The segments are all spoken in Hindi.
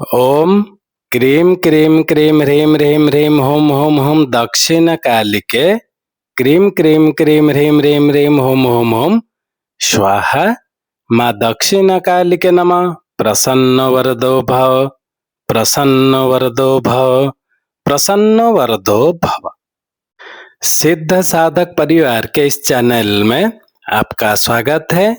ओम क्रीम क्रीम क्रीम ह्रीम ह्रीम ह्रीम होम होम होम दक्षिण कालिके क्रीम क्रीम क्रीम ह्रीम ह्रीम ह्रीम होम होम होम स्वाहा। माँ दक्षिण कालिके नमः। प्रसन्न वरदो भव, प्रसन्न वरदो भव, प्रसन्न वरदो भव। सिद्ध साधक परिवार के इस चैनल में आपका स्वागत है।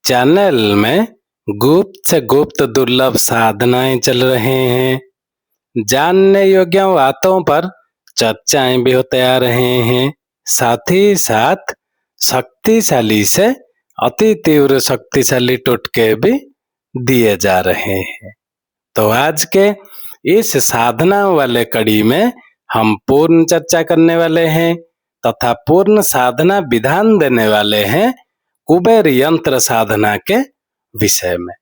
चैनल में गुप्त से गुप्त दुर्लभ साधनाएं चल रहे हैं। जानने योग्य बातों पर चर्चाएं भी होते आ रहे हैं। साथ ही साथ शक्तिशाली से अति तीव्र शक्तिशाली टोटके भी दिए जा रहे हैं। तो आज के इस साधना वाले कड़ी में हम पूर्ण चर्चा करने वाले हैं तथा पूर्ण साधना विधान देने वाले हैं कुबेर यंत्र साधना के विषय में,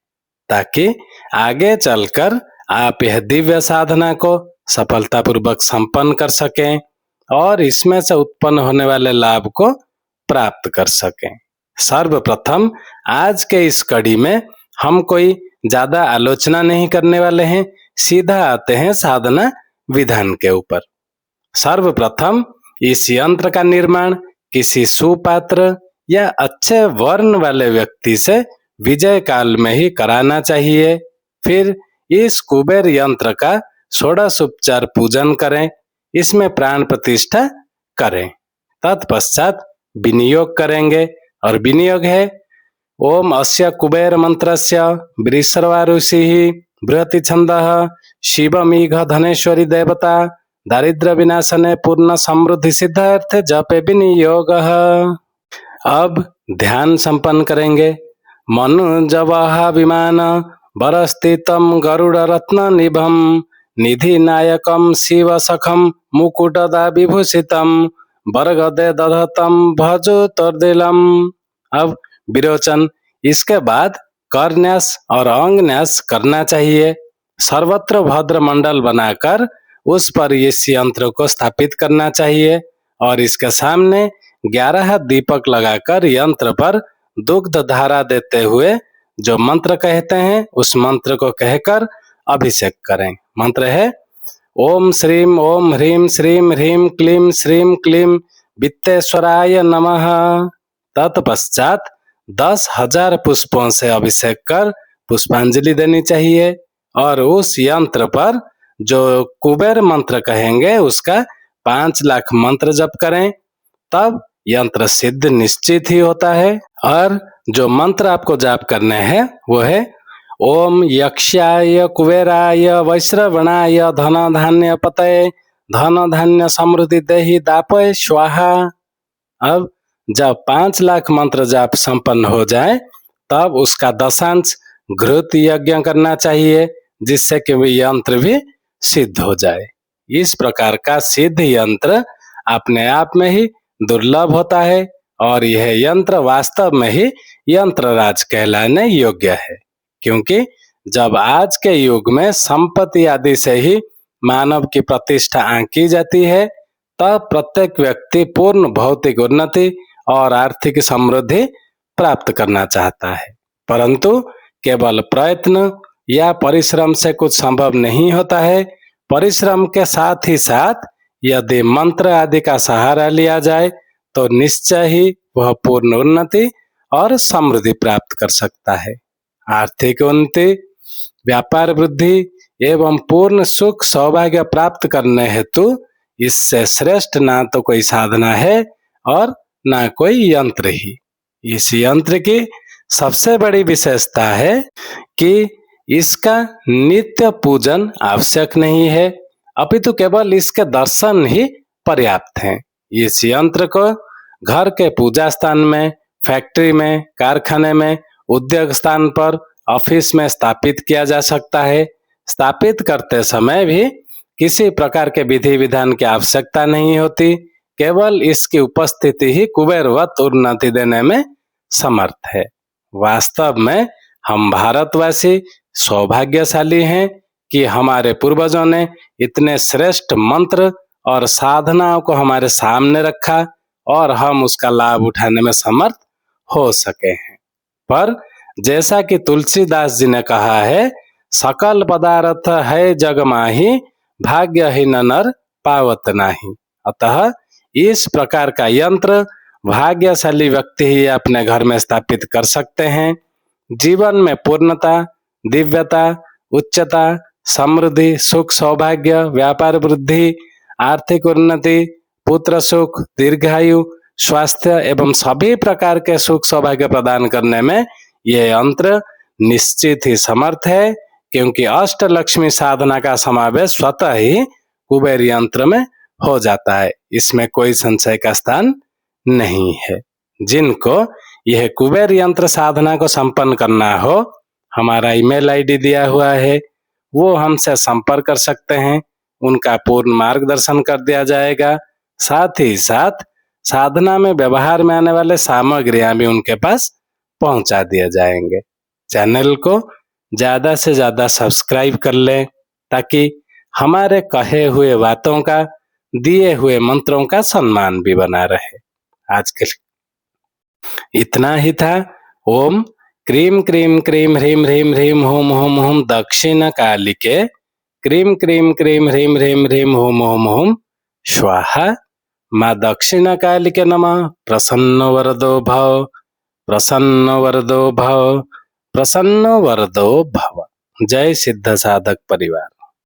ताकि आगे चलकर आप यह दिव्य साधना को सफलतापूर्वक संपन्न कर सकें और इसमें से उत्पन्न होने वाले लाभ को प्राप्त कर सकें। सर्वप्रथम आज के इस कड़ी में हम कोई ज्यादा आलोचना नहीं करने वाले हैं, सीधा आते हैं साधना विधान के ऊपर। सर्वप्रथम इस यंत्र का निर्माण किसी सुपात्र या अच्छे वर्ण वाले व्यक्ति से विजय काल में ही कराना चाहिए। फिर इस कुबेर यंत्र का षोडशोपचार पूजन करें, इसमें प्राण प्रतिष्ठा करें। तत्पश्चात विनियोग करेंगे और विनियोग है ओम अस्य कुबेर मंत्रस्य वृषर्वा ऋषिः बृहति छंदः शिवमीघ धनेश्वरी देवता दारिद्र्य विनाशने पूर्ण समृद्धि सिद्धार्थ जपे विनियोग। अब ध्यान संपन्न करेंगे। मनुजवहा विमान वरस्थितम गरुड़ रत्न निभम निधि नायकम शिव सखम मुकुटदा विभूषितम बरगदे दधतम भजो तर्दिलम। अब विरोचन, इसके बाद करन्यास और अंगन्यास करना चाहिए। सर्वत्र भद्र मंडल बनाकर उस पर इस यंत्र को स्थापित करना चाहिए और इसके सामने 11 दीपक लगाकर यंत्र पर दुग्ध धारा देते हुए जो मंत्र कहते हैं उस मंत्र को कहकर अभिषेक करें। मंत्र है ओम श्रीम ओम ह्रीम श्रीम ह्रीम क्लीम श्रीम क्लीम वित्तेश्वराय नमः। तत्पश्चात 10,000 पुष्पों से अभिषेक कर पुष्पांजलि देनी चाहिए और उस यंत्र पर जो कुबेर मंत्र कहेंगे उसका 5 लाख मंत्र जप करें, तब यंत्र सिद्ध निश्चित ही होता है। और जो मंत्र आपको जाप करने हैं वो है ओम यक्षाय कुबेराय वैश्रवणाय धन धान्य पतये धन धान्य समृद्धि देहि दापय स्वाहा। अब जब 5 लाख मंत्र जाप संपन्न हो जाए तब उसका दशांश घृत यज्ञ करना चाहिए, जिससे कि यंत्र भी सिद्ध हो जाए। इस प्रकार का सिद्ध यंत्र अपने आप में ही दुर्लभ होता है और यह यंत्र वास्तव में ही यंत्रराज कहलाने योग्य है, क्योंकि जब आज के युग में संपत्ति आदि से ही मानव की प्रतिष्ठा आंकी जाती है तब प्रत्येक व्यक्ति पूर्ण भौतिक उन्नति और आर्थिक समृद्धि प्राप्त करना चाहता है, परंतु केवल प्रयत्न या परिश्रम से कुछ संभव नहीं होता है। परिश्रम के साथ ही साथ यदि मंत्र आदि का सहारा लिया जाए तो निश्चय ही वह पूर्ण उन्नति और समृद्धि प्राप्त कर सकता है। आर्थिक उन्नति, व्यापार वृद्धि एवं पूर्ण सुख सौभाग्य प्राप्त करने हेतु इससे श्रेष्ठ ना तो कोई साधना है और ना कोई यंत्र ही। इस यंत्र की सबसे बड़ी विशेषता है कि इसका नित्य पूजन आवश्यक नहीं है, अपितु केवल इसके दर्शन ही पर्याप्त हैं। इस यंत्र को घर के पूजा स्थान में, फैक्ट्री में, कारखाने में, उद्योग स्थान पर, ऑफिस में स्थापित किया जा सकता है। स्थापित करते समय भी किसी प्रकार के विधि विधान की आवश्यकता नहीं होती, केवल इसकी उपस्थिति ही कुबेरवत उन्नति देने में समर्थ है। वास्तव में हम भारतवासी सौभाग्यशाली हैं कि हमारे पूर्वजों ने इतने श्रेष्ठ मंत्र और साधनाओं को हमारे सामने रखा और हम उसका लाभ उठाने में समर्थ हो सके हैं। पर जैसा कि तुलसीदास जी ने कहा है, सकल पदार्थ है जग माही, भाग्यहीन नर पावत नाही। अतः इस प्रकार का यंत्र भाग्यशाली व्यक्ति ही अपने घर में स्थापित कर सकते हैं। जीवन में पूर्णता, दिव्यता, उच्चता, समृद्धि, सुख, सौभाग्य, व्यापार वृद्धि, आर्थिक उन्नति, पुत्र सुख, दीर्घायु, स्वास्थ्य एवं सभी प्रकार के सुख सौभाग्य प्रदान करने में यह यंत्र निश्चित ही समर्थ है, क्योंकि अष्टलक्ष्मी साधना का समावेश स्वतः ही कुबेर यंत्र में हो जाता है। इसमें कोई संशय का स्थान नहीं है। जिनको यह कुबेर यंत्र साधना को संपन्न करना हो, हमारा ईमेल आईडी दिया हुआ है, वो हमसे संपर्क कर सकते हैं। उनका पूर्ण मार्गदर्शन कर दिया जाएगा। साथ ही साथ साधना में व्यवहार में आने वाले सामग्रियां भी उनके पास पहुंचा दिए जाएंगे। चैनल को ज्यादा से ज्यादा सब्सक्राइब कर लें, ताकि हमारे कहे हुए बातों का, दिए हुए मंत्रों का सम्मान भी बना रहे। आज के लिए इतना ही था। ओम क्रीम क्रीम क्रीम ह्रीम ह्रीम ह्रीम होम होम होम दक्षिण कालिके, क्रीम क्रीम क्रीम ह्रीम ह्रीम ह्रीम होम होम होम स्वाहा। माँ दक्षिण कालिके नमः। प्रसन्न वरदो भव, प्रसन्न वरदो भव, प्रसन्न वरदो भव। जय सिद्ध साधक परिवार।